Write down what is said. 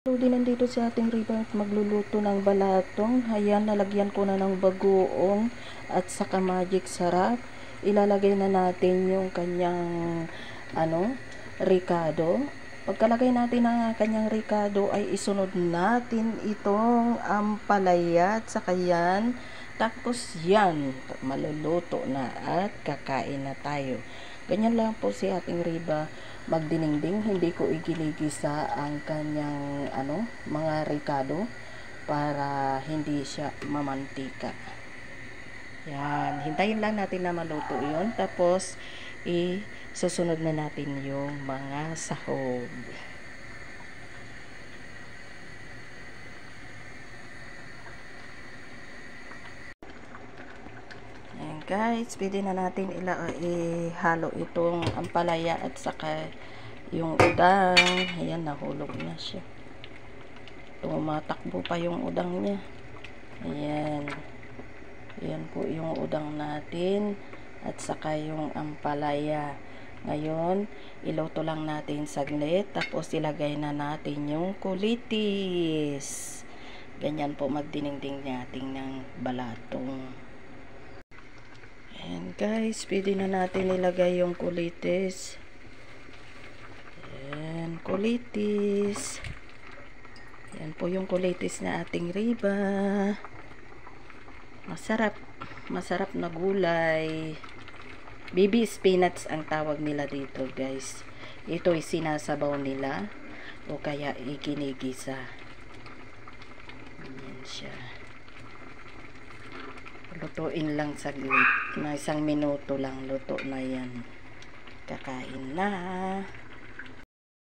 So, din nandito sa ating riba at magluluto ng balatong. Ayan, nalagyan ko na ng bagoong at saka magic sarap. Ilalagay na natin yung kanyang ricado. Pagkalagay natin ng kanyang ricado ay isunod natin itong ampalaya at saka yan. Tapos yan, maluluto na at kakain na tayo. Ganyan lang po si ating riba magdinengding. Hindi ko iginigisa ang kanyang mga ricado para hindi siya mamantika. Yan, hintayin lang natin na maluto yun. Tapos susunod na natin yung mga sahog. Ayan guys, pwede na natin ihalo itong ampalaya at saka yung udang. Ayan, nahulog na siya. Tumatakbo pa yung udang niya. Ayan. Ayan po yung udang natin at saka yung ampalaya. Ngayon, iluto lang natin saglit. Tapos ilagay na natin yung kulitis. Ganyan po magdinengding natin ng balatong. Ayan guys, pwede na natin ilagay yung kulitis. Ayan, kulitis. Ayan po yung kulitis na ating riba. Masarap na gulay. Baby spinach ang tawag nila dito guys. Ito ay sinasabaw nila o kaya iginigisa. Ayan siya. Lutuin lang saglit. Na 1 minuto lang luto na yan. Kakain na.